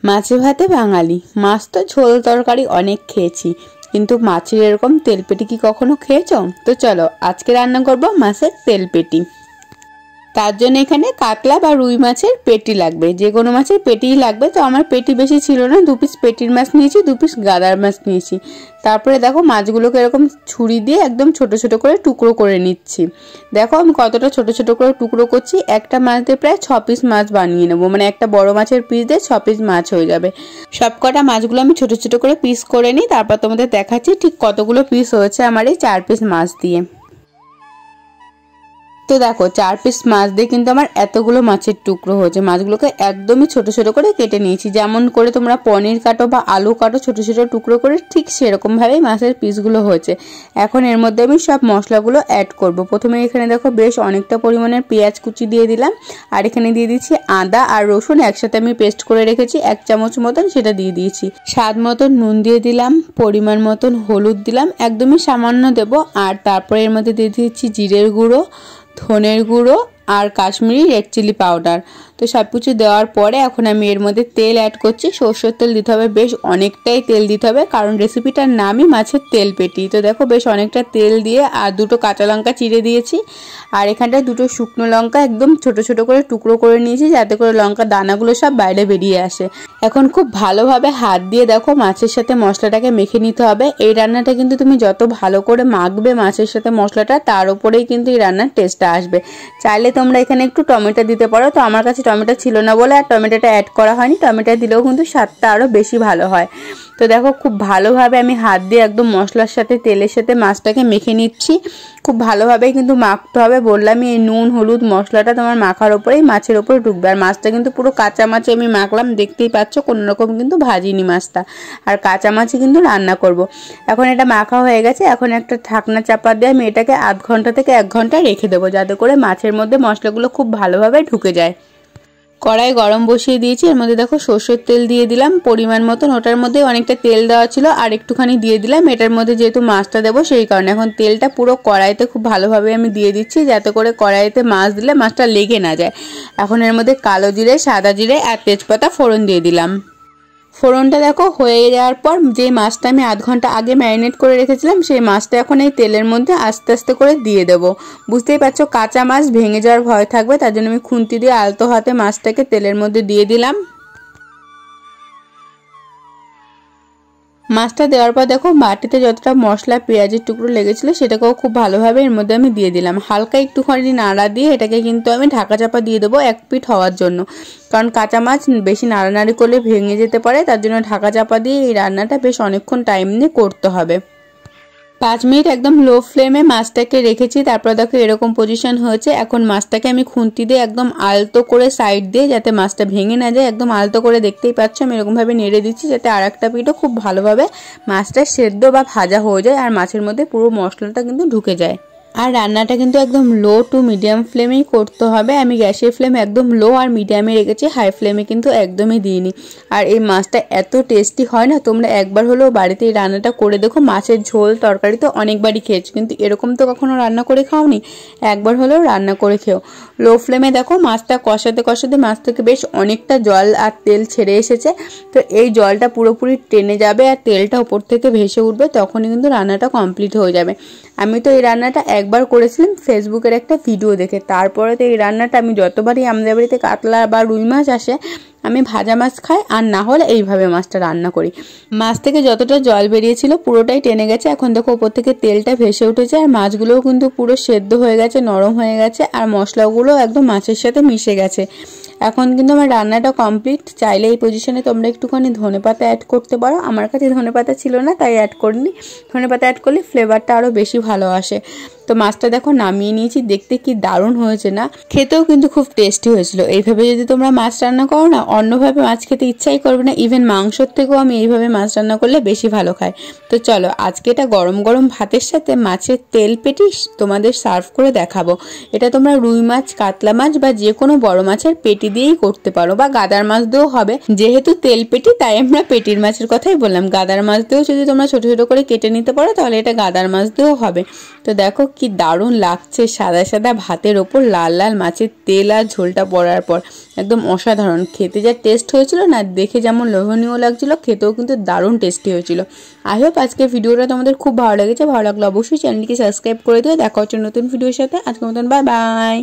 মাছে ভাতে বাঙালি। মাছ তো ঝোল তরকারি অনেক খেয়েছি, কিন্তু মাছের এরকম তেলপেটি কি কখনো খেয়েছো? তো চলো আজকে রান্না করব মাছের তেলপেটি। তার জন্য এখানে কাতলা বা রুই মাছের পেটি লাগবে, যে কোনো মাছের পেটিই লাগবে। তো আমার পেটি বেশি ছিল না, 2 পিস পেটির মাছ নিয়েছি, 2 পিস গাদার মাছ নিয়েছি। তারপরে দেখো মাছগুলোকে এরকম ছুরি দিয়ে একদম ছোট ছোট করে টুকরো করে নিচ্ছি। দেখো আমি কতটা ছোট ছোট করে টুকরো করছি। একটা মাছ দিয়ে প্রায় 6 পিস মাছ বানিয়ে নেবো, মানে একটা বড় মাছের পিস দিয়ে 6 পিস মাছ হয়ে যাবে। সবকটা মাছগুলো আমি ছোট ছোট করে পিস করে নিই, তারপর তোমাদের দেখাচ্ছি ঠিক কতগুলো পিস হয়েছে আমার এই 4 পিস মাছ দিয়ে। তো দেখো 4 পিস মাছ দিয়ে কিন্তু আমার এতগুলো মাছের টুকরো হয়েছে। মাছগুলোকে একদমই ছোট ছোট করে কেটে নিয়েছি, যেমন করে তোমরা পনির কাটো বা আলু কাটো ছোট ছোট টুকরো করে, ঠিক সেরকম ভাবেই মাছের পিসগুলো হয়েছে। এখন এর মধ্যে আমি সব মশলাগুলো অ্যাড করব। প্রথমে এখানে দেখো বেশ অনেকটা পরিমাণের পেঁয়াজ কুচি দিয়ে দিলাম, আর এখানে দিয়ে দিচ্ছি আদা আর রসুন একসাথে আমি পেস্ট করে রেখেছি 1 চামচ মতন, সেটা দিয়ে দিয়েছি। স্বাদ মতন নুন দিয়ে দিলাম, পরিমাণ মতন হলুদ দিলাম, একদমই সামান্য দেব। আর তারপরে এর মধ্যে দিয়ে দিচ্ছি জিরের গুঁড়ো, ধনের গুঁড়ো আর কাশ্মীরি রেড চিলি পাউডার। তো সব কিছু দেওয়ার পরে এখন আমি এর মধ্যে তেল অ্যাড করছি। সরষের তেল দিতে হবে, বেশ অনেকটাই তেল দিতে হবে, কারণ রেসিপিটার নামই মাছের তেল পেটি। তো দেখো বেশ অনেকটা তেল দিয়ে আর 2টো কাঁচা লঙ্কা চিড়ে দিয়েছি, আর এখানটায় 2টো শুকনো লঙ্কা একদম ছোট ছোট করে টুকরো করে নিয়েছি, যাতে করে লঙ্কার দানাগুলো সব বাইরে বেরিয়ে আসে। এখন খুব ভালোভাবে হাত দিয়ে দেখো মাছের সাথে মশলাটাকে মেখে নিতে হবে। এই রান্নাটা কিন্তু তুমি যত ভালো করে মাখবে মাছের সাথে মশলাটা, তার উপরেই কিন্তু এই রান্নার টেস্টটা আসবে। চাইলে তোমরা এখানে একটু টমেটো দিতে পারো, তো আমার কাছে টমেটো ছিল না বলে আর টমেটোটা অ্যাড করা হয়নি। টমেটো দিলেও কিন্তু স্বাদটা আরও বেশি ভালো হয়। তো দেখো খুব ভালোভাবে আমি হাত দিয়ে একদম মশলার সাথে তেলের সাথে মাছটাকে মেখে নিচ্ছি। খুব ভালোভাবেই কিন্তু মাখতে হবে। বললামই এই নুন হলুদ মশলাটা তোমার মাখার ওপরেই মাছের ওপরে ঢুকবে। আর মাছটা কিন্তু পুরো কাঁচা মাছে আমি মাখলাম, দেখতেই পাচ্ছ কোনো রকম কিন্তু ভাজিনি মাছটা, আর কাঁচা মাছই কিন্তু রান্না করব। এখন এটা মাখা হয়ে গেছে, এখন একটা ঢাকনা চাপা দিয়ে আমি এটাকে আধ ঘন্টা থেকে 1 ঘন্টা রেখে দেবো, যাতে করে মাছের মধ্যে মশলাগুলো খুব ভালোভাবে ঢুকে যায়। কড়াই গরম বসিয়ে দিয়েছি, এর মধ্যে দেখো সরষের তেল দিয়ে দিলাম পরিমাণ মতন। ওটার মধ্যে অনেকটা তেল দেওয়া ছিল, আর একটুখানি দিয়ে দিলাম এটার মধ্যে, যেহেতু মাছটা দেবো সেই কারণে। এখন তেলটা পুরো কড়াইতে খুব ভালোভাবে আমি দিয়ে দিচ্ছি, যাতে করে কড়াইতে মাছ দিলে মাছটা লেগে না যায়। এখন এর মধ্যে কালো জিরে, সাদা জিরে আর তেজপাতা ফোড়ন দিয়ে দিলাম। ফোড়নটা দেখো হয়ে যাওয়ার পর যে মাছটা আমি আধ ঘন্টা আগে ম্যারিনেট করে রেখেছিলাম, সেই মাছটা এখন এই তেলের মধ্যে আস্তে আস্তে করে দিয়ে দেবো। বুঝতেই পারছো কাঁচা মাছ ভেঙে যাওয়ার ভয় থাকবে, তার জন্য আমি খুন্তি দিয়ে আলতো হাতে মাছটাকে তেলের মধ্যে দিয়ে দিলাম। মাছটা দেওয়ার পর দেখো বাটিতে যতটা মশলা পেঁয়াজের টুকরো লেগেছিল সেটাকেও খুব ভালোভাবে এর মধ্যে আমি দিয়ে দিলাম। হালকা একটুখানি নাড়া দিয়ে এটাকে কিন্তু আমি ঢাকা চাপা দিয়ে দেবো 1 পিঠ হওয়ার জন্য, কারণ কাঁচা মাছ বেশি নাড়ানাড়ি করলে ভেঙে যেতে পারে। তার জন্য ঢাকা চাপা দিয়ে এই রান্নাটা বেশ অনেকক্ষণ টাইম নিয়ে করতে হবে। 5 মিনিট একদম লো ফ্লেমে মাছটাকে রেখেছি। তারপর দেখো এরকম পজিশন হয়েছে। এখন মাছটাকে আমি খুন্তি দিয়ে একদম আলতো করে সাইড দিয়ে, যাতে মাছটা ভেঙে না যায়, একদম আলতো করে, দেখতেই পাচ্ছ আমি এরকমভাবে নেড়ে দিচ্ছি, যাতে আর একটা পিঠও খুব ভালোভাবে মাছটা সেদ্ধ বা ভাজা হয়ে যায়, আর মাছের মধ্যে পুরো মশলাটা কিন্তু ঢুকে যায়। আর রান্নাটা কিন্তু একদম লো টু মিডিয়াম ফ্লেমেই করতে হবে। আমি গ্যাসের ফ্লেম একদম লো আর মিডিয়ামে রেখেছি, হাই ফ্লেমে কিন্তু একদমই দিইনি। আর এই মাছটা এত টেস্টি হয় না, তোমরা একবার হলেও বাড়িতে এই রান্নাটা করে দেখো। মাছের ঝোল তরকারি তো অনেকবারই খেয়েছো, কিন্তু এরকম তো কখনো রান্না করে খাওনি, একবার হলেও রান্না করে খেও। লো ফ্লেমে দেখো মাছটা কষাতে কষাতে মাছ থেকে বেশ অনেকটা জল আর তেল ছেড়ে এসেছে। তো এই জলটা পুরোপুরি টেনে যাবে আর তেলটা উপর থেকে ভেসে উঠবে, তখনই কিন্তু রান্নাটা কমপ্লিট হয়ে যাবে। আমি তো এই রান্নাটা একবার করেছিলাম ফেসবুকের একটা ভিডিও দেখে, তারপরে তো এই রান্নাটা আমি যতবারই আমাদের বাড়িতে কাতলা বা রুই মাছ আসে আমি ভাজা মাছ খাই, আর না হলে এইভাবে মাছটা রান্না করি। মাছ থেকে যতটা জল বেরিয়েছিল পুরোটাই টেনে গেছে। এখন দেখো উপর থেকে তেলটা ভেসে উঠেছে, আর মাছগুলোও কিন্তু পুরো সেদ্ধ হয়ে গেছে, নরম হয়ে গেছে, আর মশলাগুলো একদম মাছের সাথে মিশে গেছে। এখন কিন্তু আমার রান্নাটা কমপ্লিট। চাইলে এই পজিশনে তোমরা একটুখানি ধনেপাতা অ্যাড করতে পারো, আমার কাছে ধনেপাতা ছিল না তাই অ্যাড করিনি। ধনেপাতা অ্যাড করলে ফ্লেভারটা আরও বেশি ভালো আসে। তো মাছটা দেখো নামিয়ে নিয়েছি, দেখতে কি দারুণ হয়েছে না, খেতেও কিন্তু খুব টেস্টি হয়েছিল। এইভাবে যদি তোমরা মাছ রান্না করো না, অন্যভাবে মাছ খেতে ইচ্ছাই করবে না। ইভেন মাংসর থেকেও আমি এইভাবে মাছ রান্না করলে বেশি ভালো খাই। তো চলো আজকে এটা গরম গরম ভাতের সাথে মাছের তেল পেটি তোমাদের সার্ভ করে দেখাবো। এটা তোমরা রুই মাছ, কাতলা মাছ বা যে কোনো বড় মাছের পেটি পেটি দিয়েই করতে পারো বা গাদার মাছ দিয়েও হবে। যেহেতু তেল পেটি তাই আমরা পেটির মাছের কথাই বললাম। গাদার মাছ দিয়েও যদি তোমরা ছোট ছোট করে কেটে নিতে পারো তাহলে এটা গাদার মাছ দিয়েও হবে। তো দেখো কি দারুণ লাগছে সাদা সাদা ভাতের ওপর লাল লাল মাছের তেল আর ঝোলটা পড়ার পর, একদম অসাধারণ। খেতে যা টেস্ট হয়েছিল না, দেখে যেমন লোভনীয় লাগছিল, খেতেও কিন্তু দারুণ টেস্টি হয়েছিল। আই হোপ আজকের ভিডিওটা তোমাদের খুব ভালো লেগেছে। ভালো লাগলে অবশ্যই চ্যানেলটিকে সাবস্ক্রাইব করে দিও। দেখা হচ্ছে নতুন ভিডিওর সাথে। আজকের মতন বাই বাই।